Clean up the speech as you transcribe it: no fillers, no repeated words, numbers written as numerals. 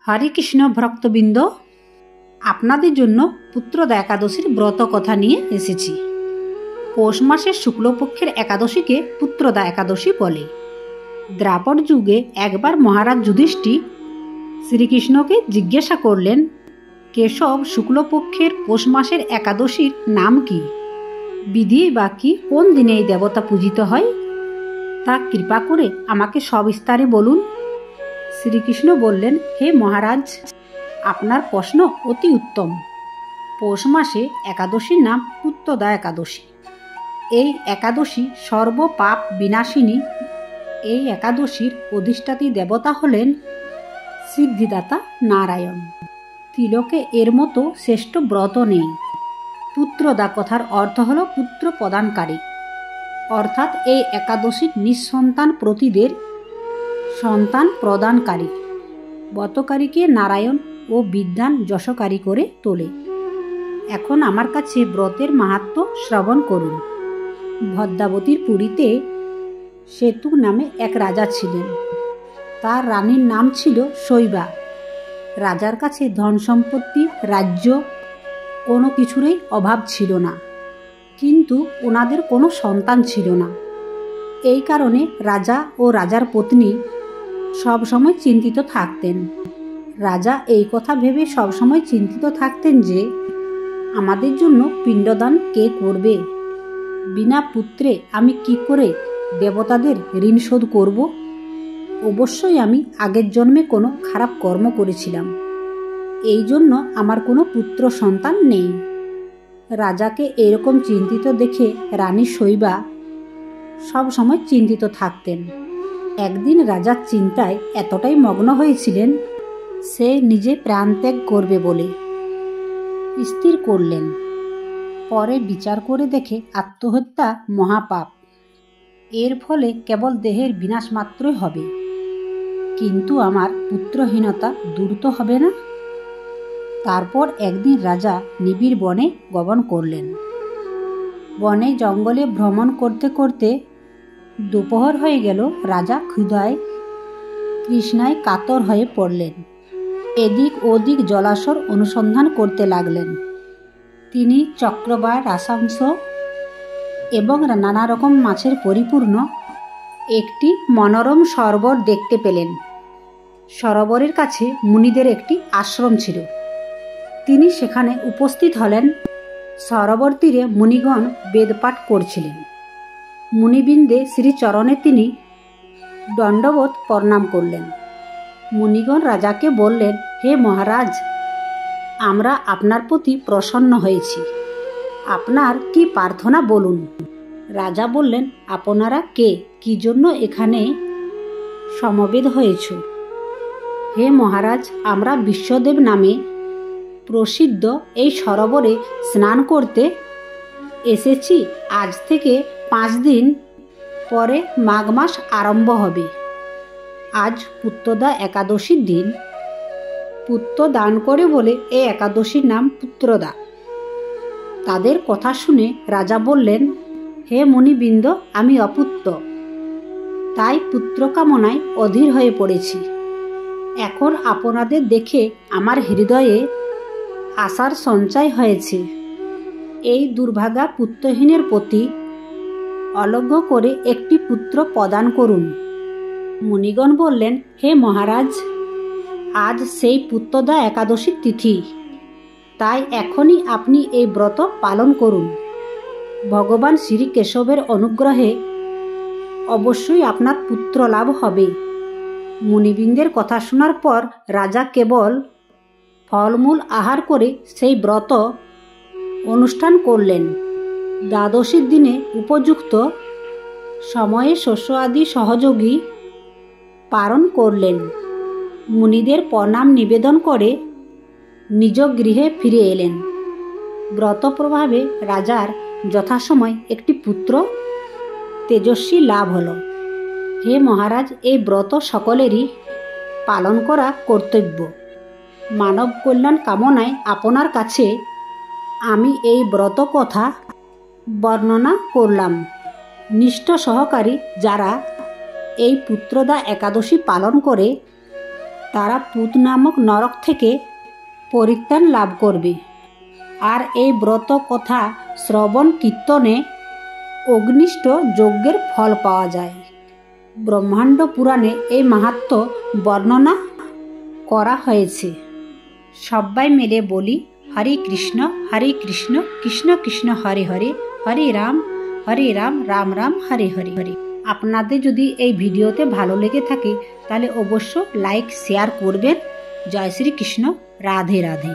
হরে কৃষ্ণ ভক্তবৃন্দ, আপনাদের জন্য পুত্রদা একাদশীর ব্রত কথা নিয়ে এসেছি। পৌষ মাসের শুক্লপক্ষের একাদশীকে পুত্রদা একাদশী বলে। দ্রাপর যুগে একবার মহারাজ যুধিষ্ঠির শ্রীকৃষ্ণকে জিজ্ঞাসা করলেন, কেশব, শুক্লপক্ষের পৌষ মাসের একাদশীর নাম কি? বিধি বা কি? কোন দিনে এই দেবতা পূজিত হয়? তা কৃপা করে আমাকে সবিস্তারে বলুন। শ্রীকৃষ্ণ বললেন, হে মহারাজ, আপনার প্রশ্ন অতি উত্তম। পৌষ মাসে একাদশীর নাম পুত্রদা একাদশী। এই একাদশী সর্বপাপ বিনাশিনী। এই একাদশীর অধিষ্ঠাত্রী দেবতা হলেন সিদ্ধিদাতা নারায়ণ। তিলকে এর মতো শ্রেষ্ঠ ব্রত নেই। পুত্রদা কথার অর্থ হল পুত্র প্রদানকারী, অর্থাৎ এই একাদশীর নিঃসন্তান প্রতিদের সন্তান প্রদানকারী। ব্রতকারীকে নারায়ণ ও বিদ্যান যশকারী করে তোলে। এখন আমার কাছে ব্রতের মাহাত্ম্য শ্রবণ করুন। ভদ্রাবতীর পুরীতে সেতু নামে এক রাজা ছিলেন। তার রানীর নাম ছিল শৈবা। রাজার কাছে ধন সম্পত্তি, রাজ্য কোনো কিছুরই অভাব ছিল না, কিন্তু ওনাদের কোনো সন্তান ছিল না। এই কারণে রাজা ও রাজার পত্নী সবসময় চিন্তিত থাকতেন। রাজা এই কথা ভেবে সবসময় চিন্তিত থাকতেন যে আমাদের জন্য পিণ্ডদান কে করবে? বিনা পুত্রে আমি কি করে দেবতাদের ঋণ শোধ করব? অবশ্যই আমি আগের জন্মে কোনো খারাপ কর্ম করেছিলাম, এই জন্য আমার কোনো পুত্র সন্তান নেই। রাজাকে এরকম চিন্তিত দেখে রানী শৈবা সব সময় চিন্তিত থাকতেন। একদিন রাজার চিন্তায় এতটাই মগ্ন হয়েছিলেন, সে নিজে প্রাণত্যাগ করবে বলে স্থির করলেন। পরে বিচার করে দেখে আত্মহত্যা মহাপাপ। এর ফলে কেবল দেহের বিনাশ মাত্রই হবে, কিন্তু আমার পুত্রহীনতা দূর তো হবে না। তারপর একদিন রাজা নিবিড় বনে গমন করলেন। বনে জঙ্গলে ভ্রমণ করতে করতে দুপুর হয়ে গেল। রাজা ক্ষুধায় তৃষ্ণায় কাতর হয়ে পড়লেন। এদিক ওদিক জলাশয় অনুসন্ধান করতে লাগলেন। তিনি চক্রবাক, রাসাংশ এবং নানা রকম মাছের পরিপূর্ণ একটি মনোরম সরোবর দেখতে পেলেন। সরোবরের কাছে মুনিদের একটি আশ্রম ছিল। তিনি সেখানে উপস্থিত হলেন। সরোবর তীরে মুনিগণ বেদপাঠ করছিলেন। মুনিবৃন্দে শ্রীচরণে তিনি দণ্ডবোধ প্রণাম করলেন। মুনিগণ রাজাকে বললেন, হে মহারাজ, আমরা আপনার প্রতি প্রসন্ন হয়েছি। আপনার কি প্রার্থনা বলুন। রাজা বললেন, আপনারা কে? কি জন্য এখানে সমবেত হয়েছ? হে মহারাজ, আমরা বিশ্বদেব নামে প্রসিদ্ধ এই সরোবরে স্নান করতে এসেছি। আজ থেকে 5 দিন পরে মাঘ মাস আরম্ভ হবে। আজ পুত্রদা একাদশীর দিন। পুত্র দান করে বলে এই একাদশীর নাম পুত্রদা। তাদের কথা শুনে রাজা বললেন, হে মুনিবৃন্দ, আমি অপুত্র, তাই পুত্র কামনায় অধীর হয়ে পড়েছি। এখন আপনাদের দেখে আমার হৃদয়ে আশার সঞ্চয় হয়েছে। এই দুর্ভাগা পুত্রহীনের প্রতি অলক্ষ্য করে একটি পুত্র প্রদান করুন। মুনিগণ বললেন, হে মহারাজ, আজ সেই পুত্রদা একাদশীর তিথি, তাই এখনই আপনি এই ব্রত পালন করুন। ভগবান শ্রী কেশবের অনুগ্রহে অবশ্যই আপনার পুত্র লাভ হবে। মুনিবৃন্দের কথা শোনার পর রাজা কেবল ফলমূল আহার করে সেই ব্রত অনুষ্ঠান করলেন। দ্বাদশীর দিনে উপযুক্ত সময়ে শস্য আদি সহযোগী পালন করলেন। মুনিদের প্রণাম নিবেদন করে নিজ গৃহে ফিরে এলেন। ব্রত প্রভাবে রাজার যথাসময় একটি পুত্র তেজস্বী লাভ হল। হে মহারাজ, এই ব্রত সকলেরই পালন করা কর্তব্য। মানব কল্যাণ কামনায় আপনার কাছে আমি এই ব্রত কথা বর্ণনা করলাম। নিষ্ঠ সহকারী যারা এই পুত্রদা একাদশী পালন করে তারা পুত নামক নরক থেকে পরিত্রাণ লাভ করবে। আর এই ব্রত কথা শ্রবণ কীর্তনে অগ্নিষ্ঠ যজ্ঞের ফল পাওয়া যায়। ব্রহ্মাণ্ড পুরাণে এই মাহাত্ম্য বর্ণনা করা হয়েছে। সবাই মিলে বলি হরে কৃষ্ণ কৃষ্ণ কৃষ্ণ হরে হরে, হরে রাম রাম রাম হরে হরে হরে। আপনাদের যদি এই ভিডিওতে ভালো লেগে থাকে তাহলে অবশ্য লাইক শেয়ার করবেন। জয় শ্রী কৃষ্ণ, রাধে রাধে।